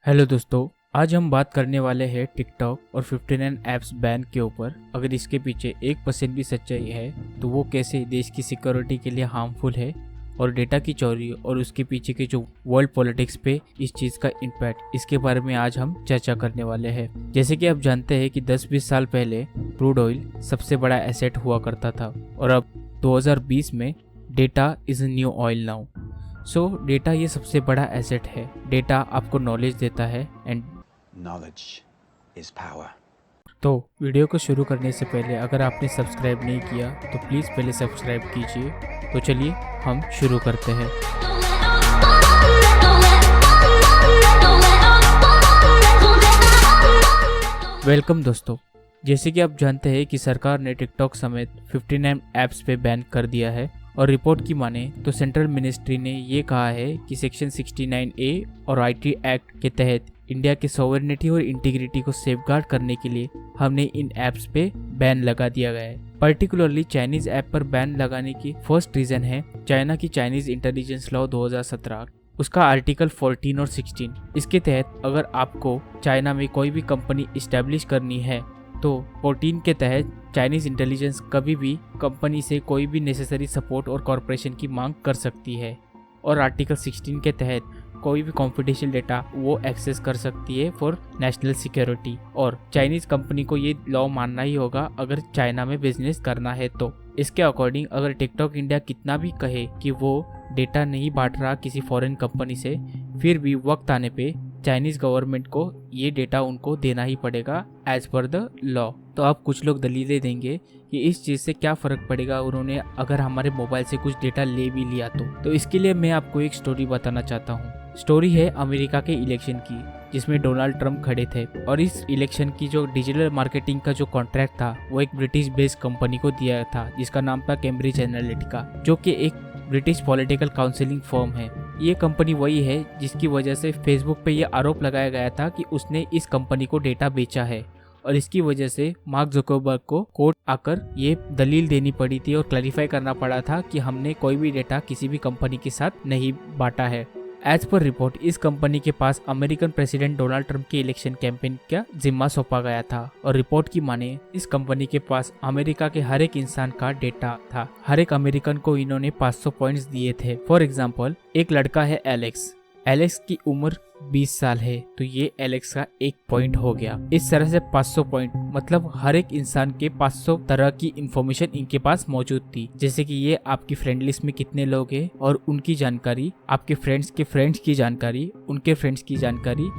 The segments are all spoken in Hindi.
हेलो दोस्तों, आज हम बात करने वाले हैं टिकटॉक और 59 ऐप्स बैन के ऊपर। अगर इसके पीछे 1% भी सच्चाई है तो वो कैसे देश की सिक्योरिटी के लिए हार्मफुल है और डेटा की चोरी और उसके पीछे के जो वर्ल्ड पॉलिटिक्स पे इस चीज़ का इम्पैक्ट, इसके बारे में आज हम चर्चा करने वाले हैं। जैसे कि आप जानते हैं कि 10-20 साल पहले क्रूड ऑयल सबसे बड़ा एसेट हुआ करता था और अब 2020 में data is new oil now. So data ये सबसे बड़ा एसेट है। डेटा आपको नॉलेज देता है एंड Knowledge is power. तो वीडियो को शुरू करने से पहले अगर आपने सब्सक्राइब नहीं किया तो प्लीज़ पहले सब्सक्राइब कीजिए। तो चलिए हम शुरू करते हैं। वेलकम दोस्तों, जैसे कि आप जानते हैं कि सरकार ने टिकटॉक समेत 59 ऐप्स पे बैन कर दिया है और रिपोर्ट की माने तो सेंट्रल मिनिस्ट्री ने ये कहा है कि सेक्शन 69A और आईटी एक्ट के तहत इंडिया के सॉवरेनिटी और इंटीग्रिटी को सेफगार्ड करने के लिए हमने इन ऐप्स पे बैन लगा दिया गया है। पर्टिकुलरली चाइनीज ऐप पर बैन लगाने की फर्स्ट रीजन है चाइना की चाइनीज इंटेलिजेंस लॉ 2017, उसका आर्टिकल 14 और 16। इसके तहत अगर आपको चाइना में कोई भी कंपनी इस्टेब्लिश करनी है तो 14 के तहत चाइनीज इंटेलिजेंस कभी भी कंपनी से कोई भी नेसेसरी सपोर्ट और कॉर्पोरेशन की मांग कर सकती है और आर्टिकल 16 के तहत कोई भी कॉन्फिडेंशियल डेटा वो एक्सेस कर सकती है फॉर नेशनल सिक्योरिटी। और चाइनीज कंपनी को ये लॉ मानना ही होगा अगर चाइना में बिजनेस करना है तो। इसके अकॉर्डिंग अगर टिकटॉक इंडिया कितना भी कहे कि वो डेटा नहीं बांट रहा किसी फॉरेन कंपनी से, फिर भी वक्त आने पे चाइनीज गवर्नमेंट को ये डेटा उनको देना ही पड़ेगा एज पर द लॉ। तो आप कुछ लोग दलीलें देंगे कि इस चीज़ से क्या फ़र्क पड़ेगा उन्होंने अगर हमारे मोबाइल से कुछ डेटा ले भी लिया तो इसके लिए मैं आपको एक स्टोरी बताना चाहता हूँ। स्टोरी है अमेरिका के इलेक्शन की, जिसमें डोनाल्ड ट्रंप खड़े थे और इस इलेक्शन की जो डिजिटल मार्केटिंग का जो कॉन्ट्रैक्ट था वो एक ब्रिटिश बेस्ड कंपनी को दिया था जिसका नाम था कैम्ब्रिज एनालिटिका, जो कि एक ब्रिटिश पॉलिटिकल काउंसलिंग फर्म है। ये कंपनी वही है जिसकी वजह से फेसबुक पे ये आरोप लगाया गया था कि उसने इस कंपनी को डेटा बेचा है और इसकी वजह से मार्क जुकरबर्ग को कोर्ट आकर ये दलील देनी पड़ी थी और क्लैरिफाई करना पड़ा था कि हमने कोई भी डेटा किसी भी कंपनी के साथ नहीं बांटा है। एज पर रिपोर्ट इस कंपनी के पास अमेरिकन प्रेसिडेंट डोनाल्ड ट्रंप के इलेक्शन कैंपेन का जिम्मा सौंपा गया था और रिपोर्ट की माने इस कंपनी के पास अमेरिका के हर एक इंसान का डेटा था। हर एक अमेरिकन को इन्होंने 500 पॉइंट्स दिए थे। फॉर एग्जाम्पल, एक लड़का है एलेक्स की उम्र 20 साल है तो ये एलेक्स का 1 पॉइंट हो गया। इस तरह से 500 पॉइंट मतलब हर एक इंसान के 500 तरह की इंफॉर्मेशन इनके पास मौजूद थी, जैसे कि ये आपकी फ्रेंड लिस्ट में कितने लोग हैं और उनकी जानकारी, आपके फ्रेंड्स के फ्रेंड्स की जानकारी, उनके फ्रेंड्स की जानकारी।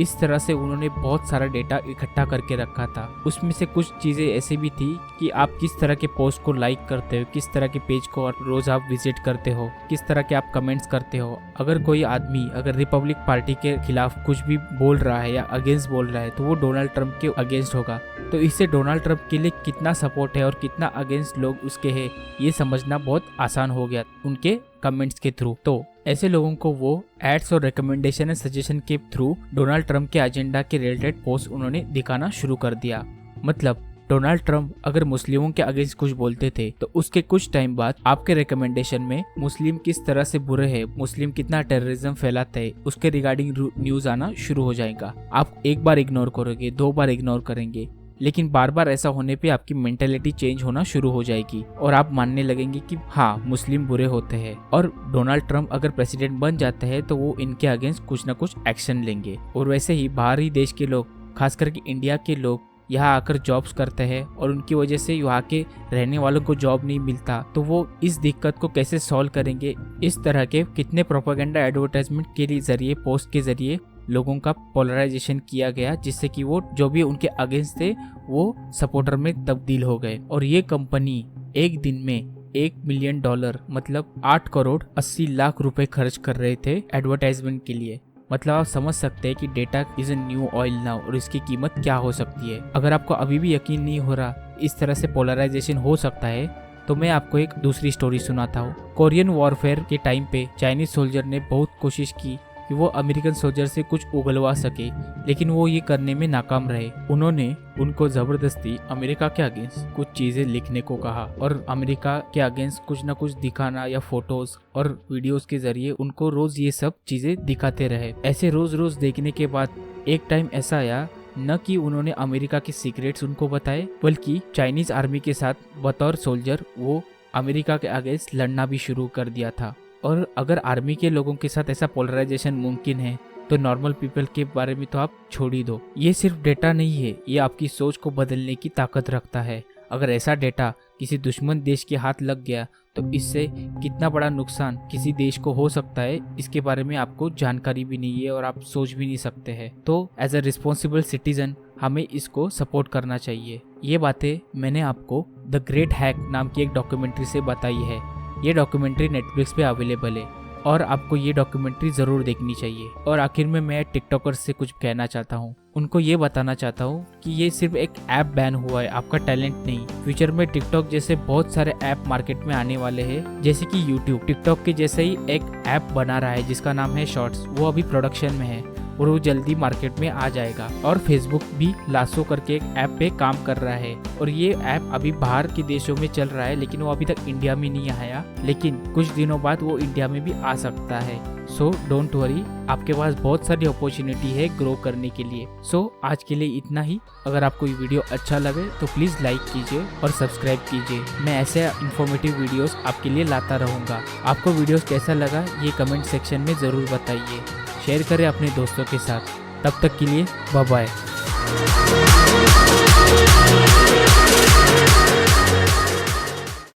इस तरह से उन्होंने बहुत सारा डेटा इकट्ठा करके रखा था। उसमें से कुछ चीज़ें ऐसी भी थी कि आप किस तरह के पोस्ट को लाइक करते हो, किस तरह के पेज को रोज आप विजिट करते हो, किस तरह के आप कमेंट्स करते हो। अगर कोई आदमी अगर रिपब्लिक पार्टी के खिलाफ कुछ भी बोल रहा है या अगेंस्ट बोल रहा है तो वो डोनाल्ड ट्रंप के अगेंस्ट होगा। तो इससे डोनाल्ड ट्रंप के लिए कितना सपोर्ट है और कितना अगेंस्ट लोग उसके हैं ये समझना बहुत आसान हो गया उनके कमेंट्स के थ्रू। तो ऐसे लोगों को वो एड्स और रिकमेंडेशन एंड सजेशन के थ्रू डोनाल्ड ट्रंप के एजेंडा के रिलेटेड पोस्ट उन्होंने दिखाना शुरू कर दिया। मतलब डोनाल्ड ट्रंप अगर मुस्लिमों के अगेंस्ट कुछ बोलते थे तो उसके कुछ टाइम बाद आपके रिकमेंडेशन में मुस्लिम किस तरह से बुरे हैं, मुस्लिम कितना टेररिज्म फैलाते हैं, उसके रिगार्डिंग न्यूज आना शुरू हो जाएगा। आप एक बार इग्नोर करोगे, 2 बार इग्नोर करेंगे, लेकिन बार बार ऐसा होने पे आपकी मेंटेलिटी चेंज होना शुरू हो जाएगी और आप मानने लगेंगे कि हाँ मुस्लिम बुरे होते हैं और डोनाल्ड ट्रंप अगर प्रेसिडेंट बन जाते हैं तो वो इनके अगेंस्ट कुछ ना कुछ एक्शन लेंगे। और वैसे ही बाहरी देश के लोग, खास करके इंडिया के लोग यहाँ आकर जॉब्स करते हैं और उनकी वजह से यहाँ के रहने वालों को जॉब नहीं मिलता, तो वो इस दिक्कत को कैसे सॉल्व करेंगे। इस तरह के कितने प्रोपेगेंडा एडवर्टाइजमेंट के जरिए, पोस्ट के जरिए लोगों का पोलराइजेशन किया गया, जिससे कि वो जो भी उनके अगेंस्ट थे वो सपोर्टर में तब्दील हो गए। और ये कंपनी एक दिन में $1 मिलियन मतलब 8 करोड़ 80 लाख रुपए खर्च कर रहे थे एडवर्टाइजमेंट के लिए। मतलब आप समझ सकते हैं कि data is a new oil now और इसकी कीमत क्या हो सकती है। अगर आपको अभी भी यकीन नहीं हो रहा इस तरह से पोलराइजेशन हो सकता है तो मैं आपको एक दूसरी स्टोरी सुनाता हूँ। कोरियन वॉरफेयर के टाइम पे चाइनीज सोल्जर ने बहुत कोशिश की कि वो अमेरिकन सोल्जर से कुछ उगलवा सके, लेकिन वो ये करने में नाकाम रहे। उन्होंने उनको जबरदस्ती अमेरिका के अगेंस्ट कुछ चीजें लिखने को कहा और अमेरिका के अगेंस्ट कुछ न कुछ दिखाना या फोटोज और वीडियोस के जरिए उनको रोज ये सब चीजें दिखाते रहे। ऐसे रोज रोज देखने के बाद एक टाइम ऐसा आया न कि उन्होंने अमेरिका के सीक्रेट्स उनको बताए, बल्कि चाइनीज आर्मी के साथ बतौर सोल्जर वो अमेरिका के अगेंस्ट लड़ना भी शुरू कर दिया था। और अगर आर्मी के लोगों के साथ ऐसा पोलराइजेशन मुमकिन है तो नॉर्मल पीपल के बारे में तो आप छोड़ ही दो। ये सिर्फ डेटा नहीं है, ये आपकी सोच को बदलने की ताकत रखता है। अगर ऐसा डेटा किसी दुश्मन देश के हाथ लग गया तो इससे कितना बड़ा नुकसान किसी देश को हो सकता है, इसके बारे में आपको जानकारी भी नहीं है और आप सोच भी नहीं सकते हैं। तो एज अ रिस्पॉन्सिबल सिटीजन हमें इसको सपोर्ट करना चाहिए। ये बातें मैंने आपको द ग्रेट हैक नाम की एक डॉक्यूमेंट्री से बताई है। ये डॉक्यूमेंट्री नेटफ्लिक्स पे अवेलेबल है और आपको ये डॉक्यूमेंट्री ज़रूर देखनी चाहिए। और आखिर में मैं टिकटॉकर्स से कुछ कहना चाहता हूँ, उनको ये बताना चाहता हूँ कि ये सिर्फ एक ऐप बैन हुआ है, आपका टैलेंट नहीं। फ्यूचर में टिकटॉक जैसे बहुत सारे ऐप मार्केट में आने वाले हैं, जैसे कि यूट्यूब टिकटॉक के जैसे ही एक ऐप बना रहा है जिसका नाम है शॉर्ट्स, वो अभी प्रोडक्शन में है और वो जल्दी मार्केट में आ जाएगा। और फेसबुक भी लासो करके एक ऐप पे काम कर रहा है और ये ऐप अभी बाहर के देशों में चल रहा है, लेकिन वो अभी तक इंडिया में नहीं आया, लेकिन कुछ दिनों बाद वो इंडिया में भी आ सकता है। सो डोंट वरी, आपके पास बहुत सारी अपॉर्चुनिटी है ग्रो करने के लिए। सो आज के लिए इतना ही। अगर आपको ये वीडियो अच्छा लगे तो प्लीज़ लाइक कीजिए और सब्सक्राइब कीजिए। मैं ऐसे इंफॉर्मेटिव वीडियोस आपके लिए लाता रहूँगा। आपको वीडियोस कैसा लगा ये कमेंट सेक्शन में ज़रूर बताइए। शेयर करें अपने दोस्तों के साथ। तब तक के लिए बाय बाय।